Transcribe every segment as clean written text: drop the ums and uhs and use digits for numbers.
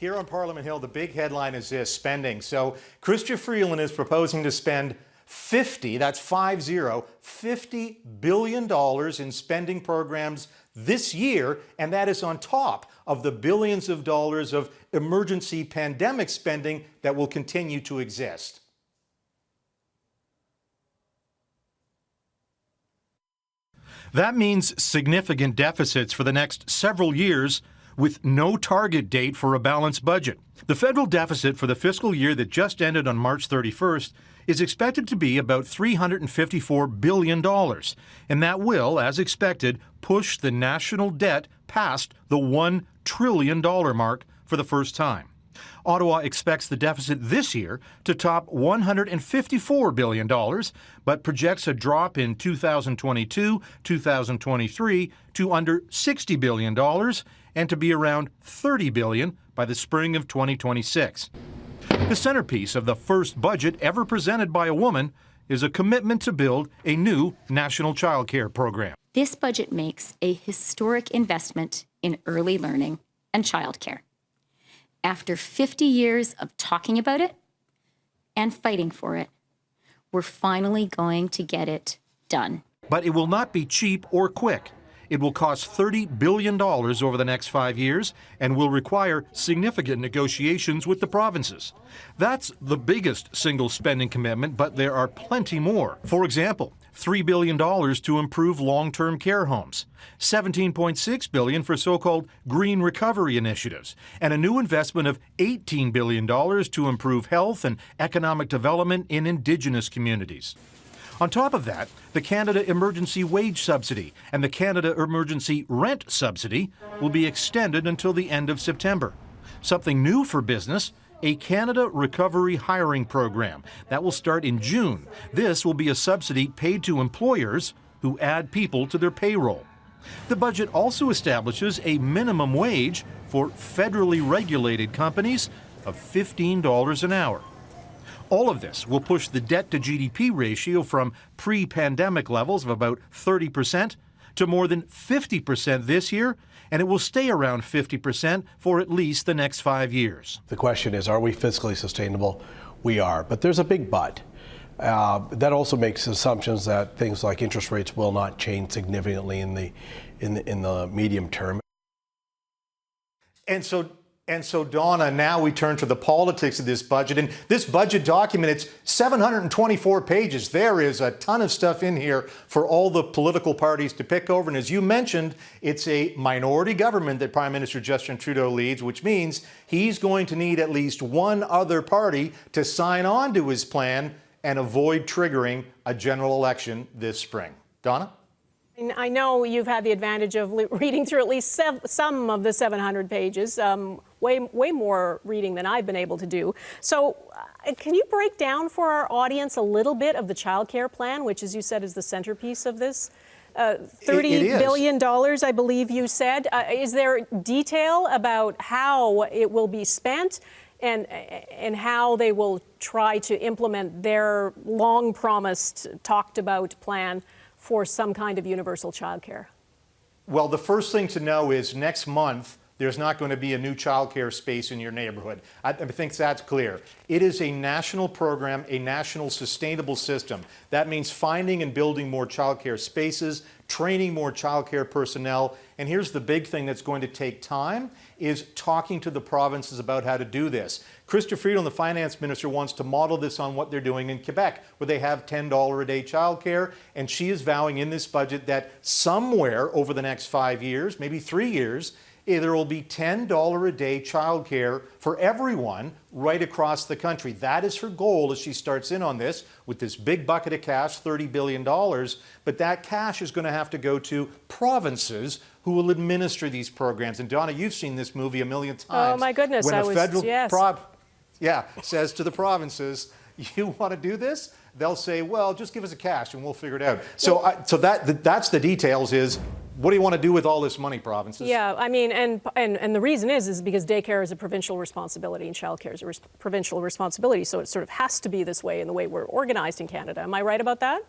Here on Parliament Hill, the big headline is this: spending. So Chrystia Freeland is proposing to spend $50 billion in spending programs this year, and that is on top of the billions of dollars of emergency pandemic spending that will continue to exist. That means significant deficits for the next several years, with no target date for a balanced budget. The federal deficit for the fiscal year that just ended on March 31st is expected to be about $354 billion, and that will, as expected, push the national debt past the $1 trillion mark for the first time. Ottawa expects the deficit this year to top $154 billion, but projects a drop in 2022, 2023 to under $60 billion and to be around $30 billion by the spring of 2026. The centerpiece of the first budget ever presented by a woman is a commitment to build a new national childcare program. This budget makes a historic investment in early learning and childcare. After 50 years of talking about it and fighting for it, we're finally going to get it done. But it will not be cheap or quick. It will cost $30 billion over the next 5 years and will require significant negotiations with the provinces. That's the biggest single spending commitment, but there are plenty more. For example, $3 billion to improve long-term care homes, $17.6 billion for so-called green recovery initiatives, and a new investment of $18 billion to improve health and economic development in Indigenous communities. On top of that, the Canada Emergency Wage Subsidy and the Canada Emergency Rent Subsidy will be extended until the end of September. Something new for business: a Canada Recovery Hiring Program that will start in June. This will be a subsidy paid to employers who add people to their payroll. The budget also establishes a minimum wage for federally regulated companies of $15 an hour. All of this will push the debt-to-GDP ratio from pre-pandemic levels of about 30% to more than 50% this year, and it will stay around 50% for at least the next 5 years. The question is, are we fiscally sustainable? We are, but there's a big but. That also makes assumptions that things like interest rates will not change significantly in the medium term. And so, Donna, now we turn to the politics of this budget. And this budget document, it's 724 pages. There is a ton of stuff in here for all the political parties to pick over. And as you mentioned, it's a minority government that Prime Minister Justin Trudeau leads, which means he's going to need at least one other party to sign on to his plan and avoid triggering a general election this spring. Donna? I know you've had the advantage of reading through at least some of the 700 pages, way more reading than I've been able to do. So can you break down for our audience a little bit of the childcare plan, which, as you said, is the centerpiece of this? $30 billion, I believe you said. Is there detail about how it will be spent and how they will try to implement their long-promised, talked-about plan for some kind of universal childcare? Well, the first thing to know is next month, there's not going to be a new childcare space in your neighborhood. I think that's clear. It is a national program, a national sustainable system. That means finding and building more childcare spaces, training more childcare personnel. And here's the big thing that's going to take time, is talking to the provinces about how to do this. Chrystia Freeland, the Finance Minister, wants to model this on what they're doing in Quebec, where they have $10 a day childcare. And she is vowing in this budget that somewhere over the next 5 years, maybe 3 years, there will be $10 a day childcare for everyone right across the country. That is her goal as she starts in on this with this big bucket of cash, $30 billion. But that cash is going to have to go to provinces who will administer these programs. And Donna, you've seen this movie a million times. Oh my goodness, when I a was, federal yes. says to the provinces, you want to do this? They'll say, well, just give us the cash and we'll figure it out. So, that's the details is, what do you want to do with all this money, provinces? Yeah, I mean, and the reason is because daycare is a provincial responsibility and childcare is a provincial responsibility. So it sort of has to be this way in the way we're organized in Canada. Am I right about that?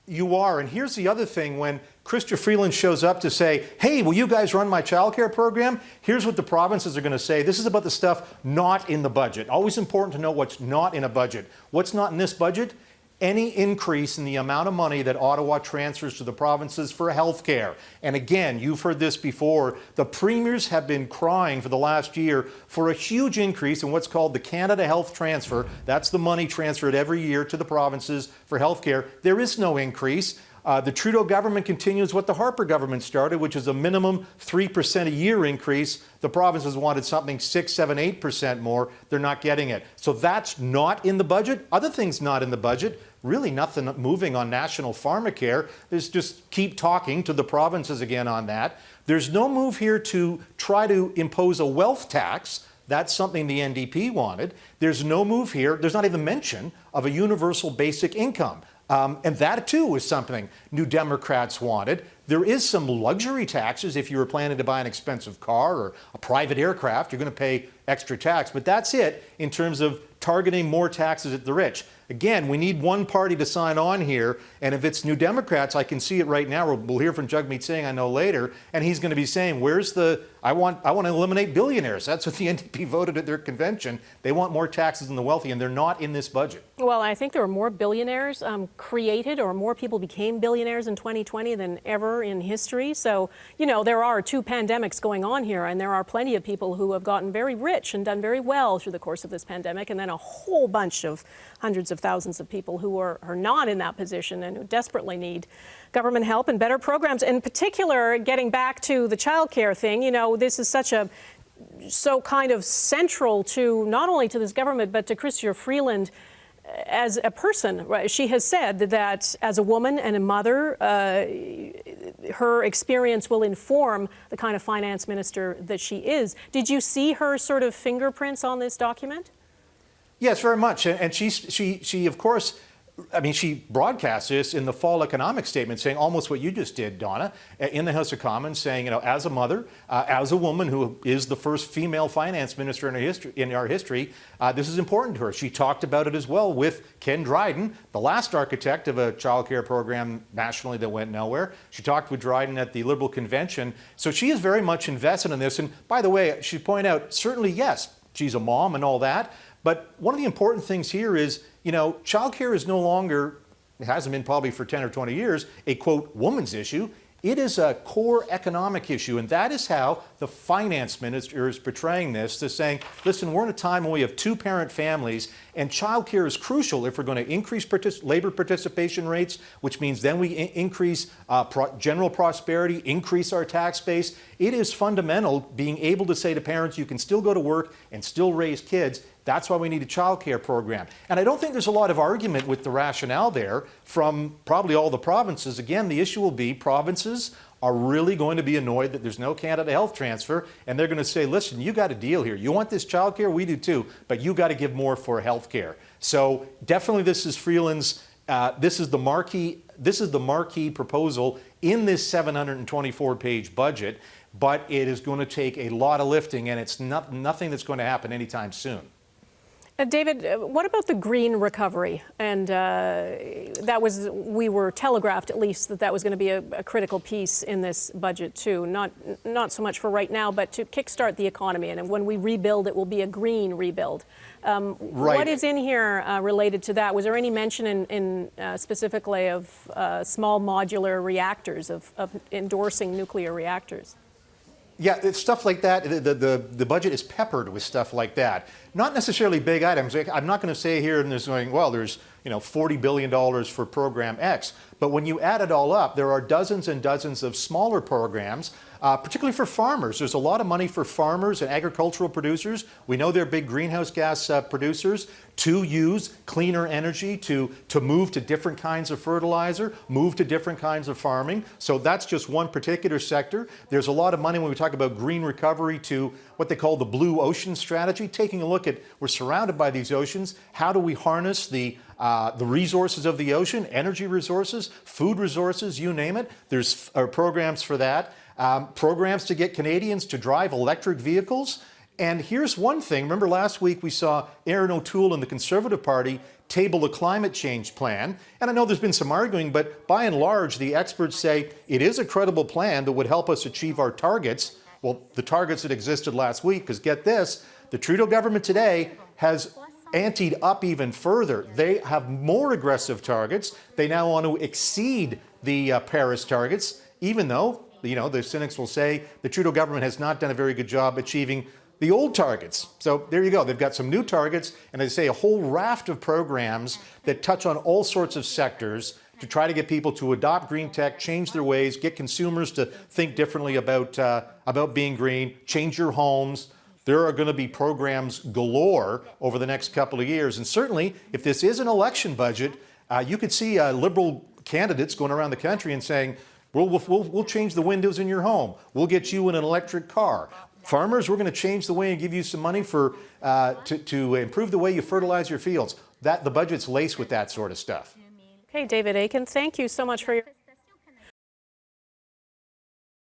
You are, and here's the other thing. When Chrystia Freeland shows up to say, hey, will you guys run my childcare program? Here's what the provinces are going to say. This is about the stuff not in the budget. Always important to know what's not in a budget. What's not in this budget? Any increase in the amount of money that Ottawa transfers to the provinces for health care. And again, you've heard this before, the premiers have been crying for the last year for a huge increase in what's called the Canada Health Transfer. That's the money transferred every year to the provinces for health care. There is no increase. The Trudeau government continues what the Harper government started, which is a minimum 3% a year increase. The provinces wanted something 6, 7, 8% more. They're not getting it. So that's not in the budget. Other things not in the budget. Really nothing moving on national Pharmacare. There's just keep talking to the provinces again on that. There's no move here to try to impose a wealth tax. That's something the NDP wanted. There's no move here. There's not even mention of a universal basic income. And that, too, is something New Democrats wanted. There is some luxury taxes. If you were planning to buy an expensive car or a private aircraft, you're going to pay extra tax. But that's it in terms of targeting more taxes at the rich. Again, we need one party to sign on here, and if it's New Democrats, I can see it right now. We'll hear from Jagmeet Singh, I know, later, and he's going to be saying, where's the, I want to eliminate billionaires. That's what the NDP voted at their convention. They want more taxes on the wealthy, and they're not in this budget. Well, I think there were more billionaires created, or more people became billionaires in 2020 than ever in history. So, you know, there are 2 pandemics going on here, and there are plenty of people who have gotten very rich and done very well through the course of this pandemic, and then a whole bunch of hundreds of thousands of people who are not in that position and who desperately need government help and better programs. In particular, getting back to the childcare thing, you know, this is so kind of central to not only to this government, but to Chrystia Freeland as a person. Right? She has said that as a woman and a mother, her experience will inform the kind of finance minister that she is. Did you see her sort of fingerprints on this document? Yes, very much. And she of course, I mean, she broadcast this in the fall economic statement, saying almost what you just did, Donna, in the House of Commons, saying, you know, as a mother, as a woman who is the first female finance minister in our history, this is important to her. She talked about it as well with Ken Dryden, the last architect of a childcare program nationally that went nowhere. She talked with Dryden at the Liberal convention. So she is very much invested in this. And by the way, she pointed out, certainly, yes, she's a mom and all that. But one of the important things here is, you know, childcare is no longer, it hasn't been probably for 10 or 20 years, a, quote, woman's issue. It is a core economic issue, and that is how the finance minister is portraying this. They're saying, listen, we're in a time when we have 2-parent families, and childcare is crucial if we're going to increase labor participation rates, which means then we increase general prosperity, increase our tax base. It is fundamental being able to say to parents, you can still go to work and still raise kids. That's why we need a childcare program. And I don't think there's a lot of argument with the rationale there from probably all the provinces. Again, the issue will be provinces are really going to be annoyed that there's no Canada Health Transfer, and they're going to say, listen, you got a deal here. You want this childcare? We do too, but you got to give more for health care. So definitely this is Freeland's, this is the marquee proposal in this 724-page budget, but it is going to take a lot of lifting, and it's nothing that's going to happen anytime soon. David, what about the green recovery? And we were telegraphed at least that was going to be a critical piece in this budget too. Not so much for right now, but to kickstart the economy. And when we rebuild, it will be a green rebuild. Right. What is in here related to that? Was there any mention specifically of small modular reactors, of endorsing nuclear reactors? Yeah, it's stuff like that. The budget is peppered with stuff like that. Not necessarily big items. I'm not going to say here and there's going, well, there's $40 billion for program X. But when you add it all up, there are dozens and dozens of smaller programs, particularly for farmers. There's a lot of money for farmers and agricultural producers. We know they're big greenhouse gas producers, to use cleaner energy, to move to different kinds of fertilizer, move to different kinds of farming. So that's just one particular sector. There's a lot of money when we talk about green recovery to what they call the blue ocean strategy, taking a look at, we're surrounded by these oceans, how do we harness the resources of the ocean, energy resources, food resources, you name it. There's programs for that. Programs to get Canadians to drive electric vehicles. And here's one thing. Remember last week we saw Aaron O'Toole and the Conservative Party table a climate change plan. And I know there's been some arguing, but by and large, the experts say it is a credible plan that would help us achieve our targets. Well, the targets that existed last week, because get this, the Trudeau government today has anteed up even further. They have more aggressive targets. They now want to exceed the Paris targets, even though, the cynics will say the Trudeau government has not done a very good job achieving the old targets. So there you go. They've got some new targets, and they say a whole raft of programs that touch on all sorts of sectors to try to get people to adopt green tech, change their ways, get consumers to think differently about being green, change your homes. There are going to be programs galore over the next couple of years. And certainly, if this is an election budget, you could see Liberal candidates going around the country and saying, we'll change the windows in your home. We'll get you in an electric car. Farmers, we're going to change the way and give you some money to improve the way you fertilize your fields. The budget's laced with that sort of stuff. Okay, David Akin, thank you so much for your...